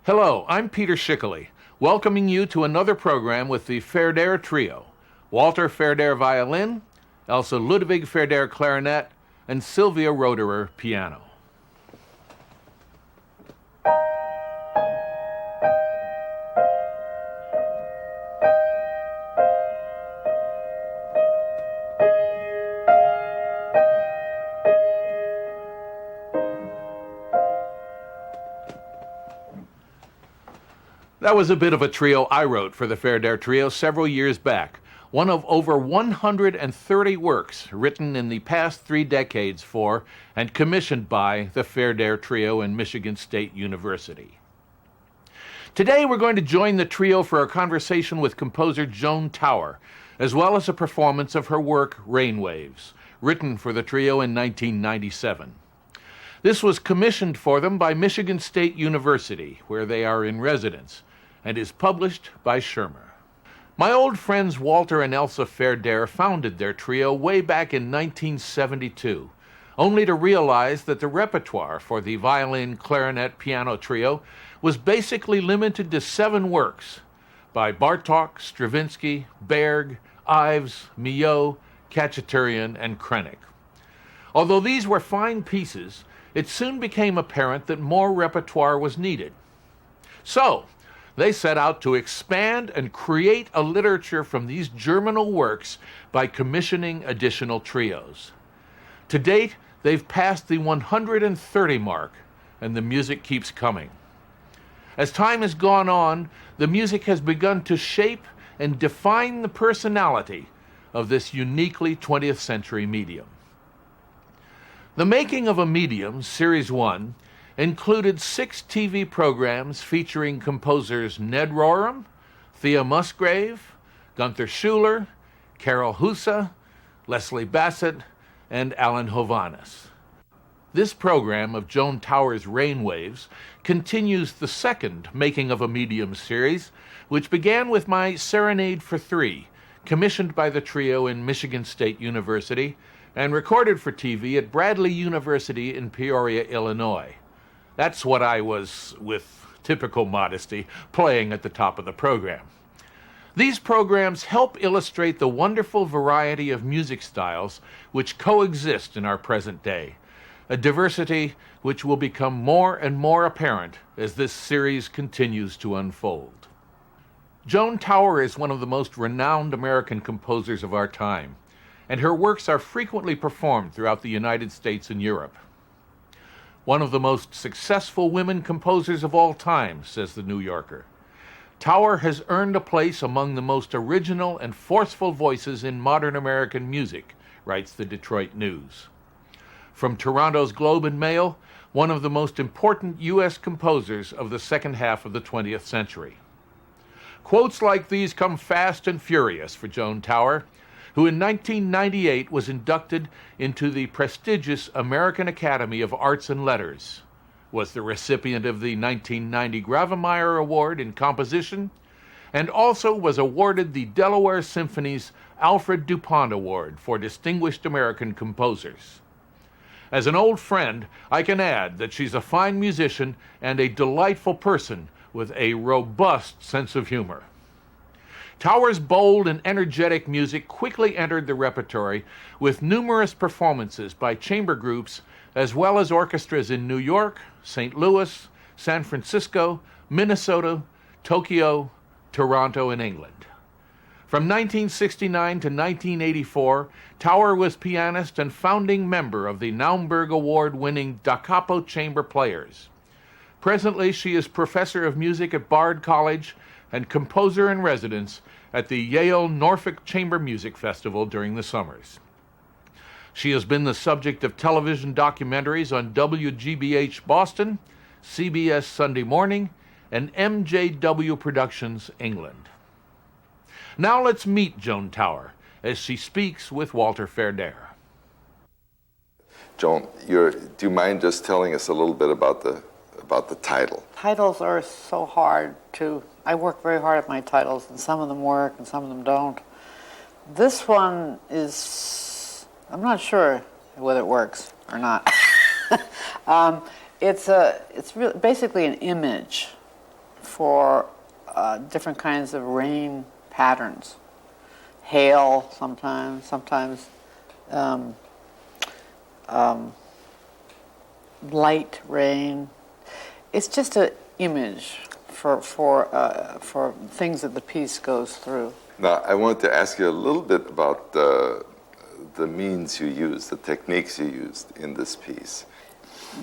Hello, I'm Peter Schickele, welcoming you to another program with the Verdehr Trio. Walter Verdehr violin, Elsa Ludewig-Verdehr clarinet, and Silvia Roederer piano. That was a bit of a trio I wrote for the Verdehr Trio several years back, one of over 130 works written in the past 3 decades for and commissioned by the Verdehr Trio in Michigan State University. Today we're going to join the trio for a conversation with composer Joan Tower, as well as a performance of her work Rainwaves, written for the trio in 1997. This was commissioned for them by Michigan State University, where they are in residence, and is published by Schirmer. My old friends Walter and Elsa Verdehr founded their trio way back in 1972, only to realize that the repertoire for the violin-clarinet-piano trio was basically limited to 7 works by Bartók, Stravinsky, Berg, Ives, Milhaud, Khachaturian, and Krenek. Although these were fine pieces, it soon became apparent that more repertoire was needed. So, they set out to expand and create a literature from these germinal works by commissioning additional trios. To date, they've passed the 130 mark, and the music keeps coming. As time has gone on, the music has begun to shape and define the personality of this uniquely 20th century medium. The Making of a Medium, Series 1, included 6 TV programs featuring composers Ned Rorem, Thea Musgrave, Gunther Schuller, Carol Husa, Leslie Bassett, and Alan Hovhaness. This program of Joan Tower's Rainwaves continues the second Making of a Medium series, which began with my Serenade for 3, commissioned by the trio in Michigan State University and recorded for TV at Bradley University in Peoria, Illinois. That's what I was, with typical modesty, playing at the top of the program. These programs help illustrate the wonderful variety of music styles which coexist in our present day, a diversity which will become more and more apparent as this series continues to unfold. Joan Tower is one of the most renowned American composers of our time, and her works are frequently performed throughout the United States and Europe. One of the most successful women composers of all time, says the New Yorker. Tower has earned a place among the most original and forceful voices in modern American music, writes the Detroit News. From Toronto's Globe and Mail, one of the most important U.S. composers of the second half of the 20th century. Quotes like these come fast and furious for Joan Tower, who in 1998 was inducted into the prestigious American Academy of Arts and Letters, was the recipient of the 1990 Grawemeyer Award in Composition, and also was awarded the Delaware Symphony's Alfred DuPont Award for Distinguished American Composers. As an old friend, I can add that she's a fine musician and a delightful person with a robust sense of humor. Tower's bold and energetic music quickly entered the repertory with numerous performances by chamber groups as well as orchestras in New York, St. Louis, San Francisco, Minnesota, Tokyo, Toronto, and England. From 1969 to 1984, Tower was pianist and founding member of the Naumburg Award-winning Da Capo Chamber Players. Presently, she is professor of music at Bard College and composer in residence at the Yale Norfolk Chamber Music Festival during the summers. She has been the subject of television documentaries on WGBH Boston, CBS Sunday Morning, and MJW Productions England. Now let's meet Joan Tower as she speaks with Walter Verdehr. Joan, do you mind just telling us a little bit about the title? Titles are so hard I work very hard at my titles, and some of them work and some of them don't. This one is, I'm not sure whether it works or not. It's basically an image for different kinds of rain patterns. Hail sometimes light rain. It's just an image for things that the piece goes through. Now, I want to ask you a little bit about the means you used, the techniques you used in this piece.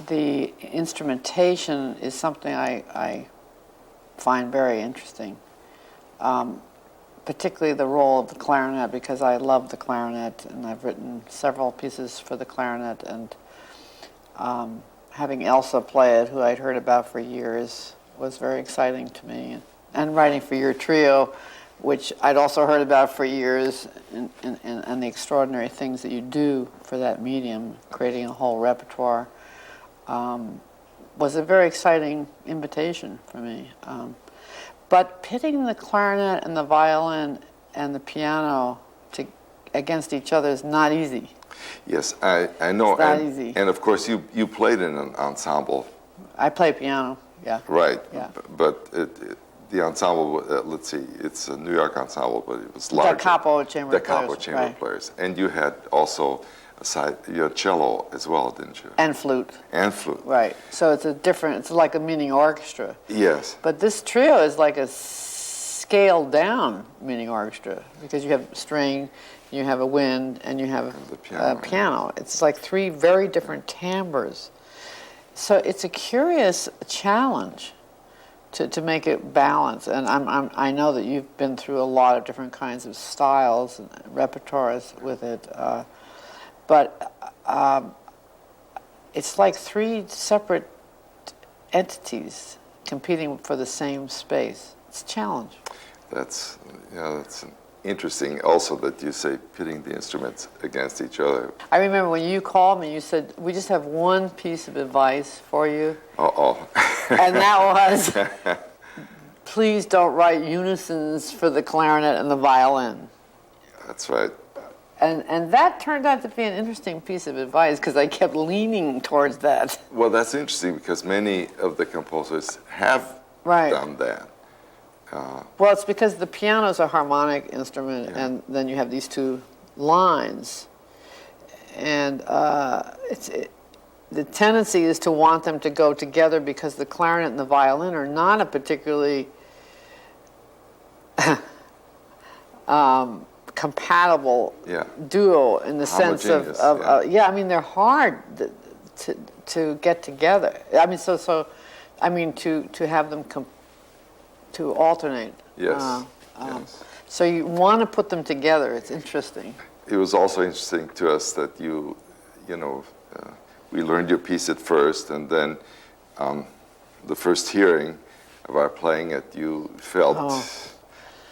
The instrumentation is something I find very interesting, particularly the role of the clarinet, because I love the clarinet, and I've written several pieces for the clarinet, and having Elsa play it, who I'd heard about for years, was very exciting to me. And writing for your trio, which I'd also heard about for years, and the extraordinary things that you do for that medium, creating a whole repertoire, was a very exciting invitation for me. But pitting the clarinet and the violin and the piano against each other is not easy. Yes, I know. It's not easy. And of course, you played in an ensemble. I play piano, yeah. Right. Yeah. But the ensemble, let's see, it's a New York ensemble, but it was larger. Da capo chamber Da players. capo chamber right. players. And you had also you had cello as well, didn't you? And flute. And flute. Right. So it's like a mini orchestra. Yes. But this trio is like a scaled down mini orchestra, because you have string, you have a wind, and you have the piano. a piano. It's like three very different timbres. So it's a curious challenge to make it balance. And I know that you've been through a lot of different kinds of styles and repertoires with it. But it's like three separate entities competing for the same space. It's a challenge. That's interesting also that you say pitting the instruments against each other. I remember when you called me, you said, we just have one piece of advice for you. Uh-oh. And that was, please don't write unisons for the clarinet and the violin. That's right. And that turned out to be an interesting piece of advice, because I kept leaning towards that. Well, that's interesting because many of the composers have Right. done that. Well, it's because the piano's a harmonic instrument, Yeah. and then you have these two lines. And the tendency is to want them to go together, because the clarinet and the violin are not a particularly compatible Yeah. duo in the sense of Homogeneous, I mean, they're hard to get together. I mean, to have them to alternate. Yes. Yes. So you want to put them together. It's interesting. It was also interesting to us that we learned your piece at first, and then the first hearing of our playing it, you felt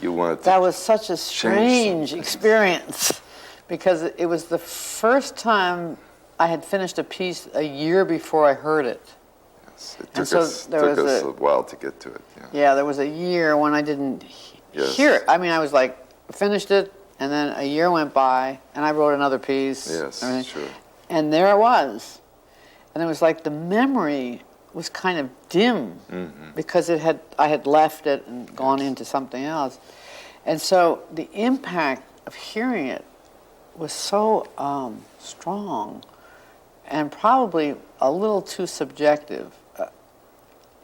you wanted to. That was such a strange experience, because it was the first time I had finished a piece a year before I heard it. Yes, it took us a while to get to it. Yeah, there was a year when I didn't Yes. hear it. I mean, I was like, finished it, and then a year went by, and I wrote another piece. Yes, everything. sure. And there it was. And it was like the memory was kind of dim, because I had left it and gone into something else. And so the impact of hearing it was so strong, and probably a little too subjective.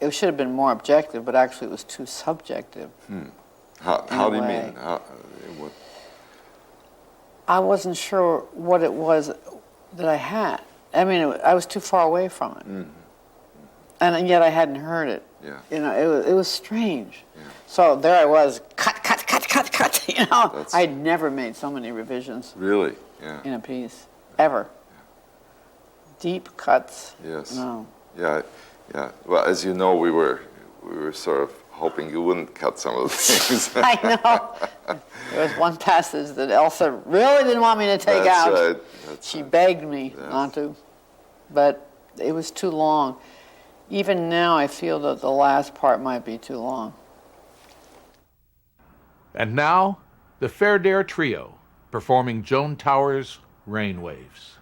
It should have been more objective, but actually it was too subjective. How do you way. mean? What? I wasn't sure what it was that I had. I mean, I was too far away from it. And yet I hadn't heard it. Yeah. You know, it was strange. Yeah. So there I was, cut, you know. That's- I'd never made so many revisions Really? Yeah. in a piece, ever. Deep cuts. Yes. No. Yeah. Yeah. Well, as you know, we were sort of hoping you wouldn't cut some of the things. I know. There was one passage that Elsa really didn't want me to take That's out. right. That's She right. begged me Yes. not to, but it was too long. Even now, I feel that the last part might be too long. And now, the Verdehr Trio, performing Joan Tower's Rain Waves.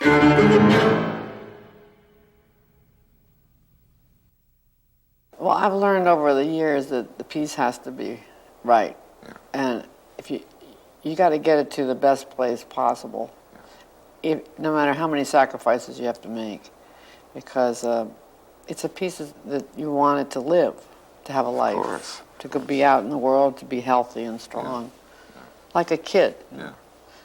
Well, I've learned over the years that the piece has to be right, and if you got to get it to the best place possible, no matter how many sacrifices you have to make, because it's a piece that you want it to live, to have a life, to be out in the world, to be healthy and strong, like a kid. Yeah.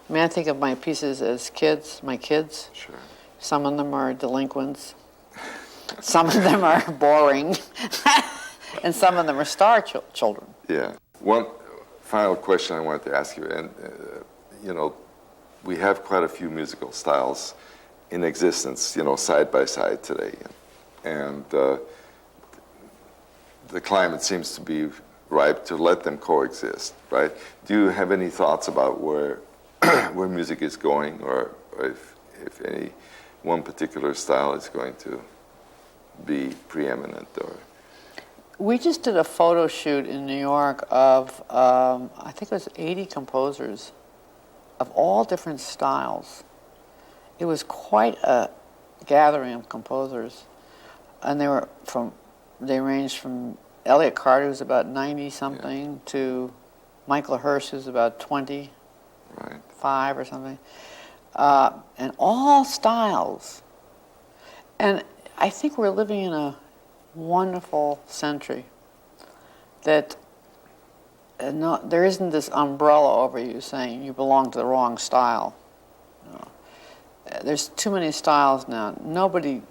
I mean, I think of my pieces as kids, my kids. Sure. Some of them are delinquents. Some of them are boring. And some of them are star children. Yeah. One final question I wanted to ask you, and you know, we have quite a few musical styles in existence, you know, side by side today, and the climate seems to be ripe to let them coexist, right? Do you have any thoughts about where where music is going, or if any one particular style is going to be preeminent? Or we just did a photo shoot in New York of I think it was 80 composers of all different styles. It was quite a gathering of composers, and they ranged from Elliott Carter, who's about 90 something, to Michael Hirsch, who's about 25 or something, and all styles. And I think we're living in a wonderful century that there isn't this umbrella over you saying you belong to the wrong style. No. There's too many styles now. Nobody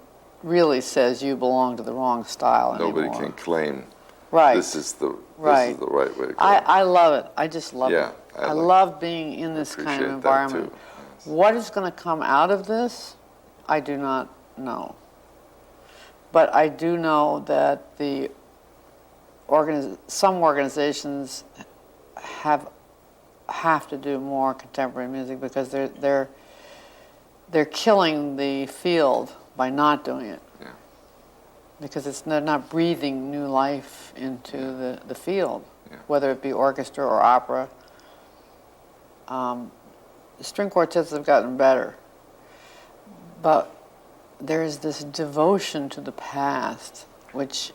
really says you belong to the wrong style anymore. Nobody can claim this is the right way to go. I love it. I just love it. I love being in this kind of environment. Yes. What is going to come out of this, I do not know. But I do know that some organizations have to do more contemporary music because they're killing the field by not doing it. Yeah. Because they're not breathing new life into the field, whether it be orchestra or opera. The string quartets have gotten better, but there's this devotion to the past, which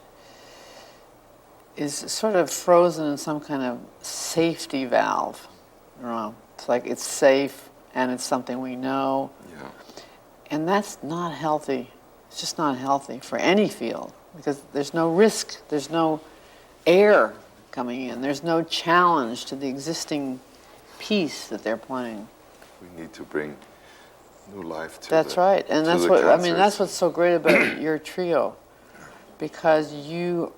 is sort of frozen in some kind of safety valve. It's like it's safe and it's something we know. Yeah. And that's not healthy. It's just not healthy for any field because there's no risk, there's no air coming in, there's no challenge to the existing piece that they're playing. We need to bring new life to That's right, and that's what I mean. That's what's so great about your trio, because you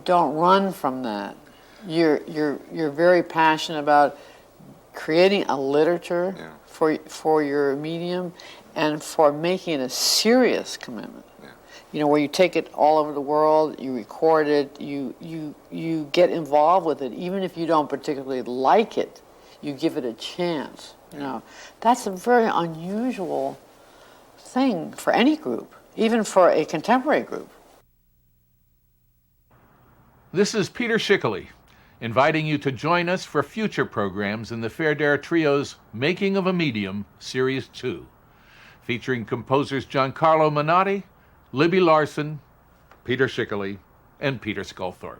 don't run from that. You're very passionate about creating a literature for your medium, and for making it a serious commitment. Yeah. You know, where you take it all over the world, you record it, you get involved with it, even if you don't particularly like it, you give it a chance. You know, that's a very unusual thing for any group, even for a contemporary group. This is Peter Schickele, inviting you to join us for future programs in the Verdehr Trio's Making of a Medium, Series 2, featuring composers Gian Carlo Menotti, Libby Larsen, Peter Schickele, and Peter Sculthorpe.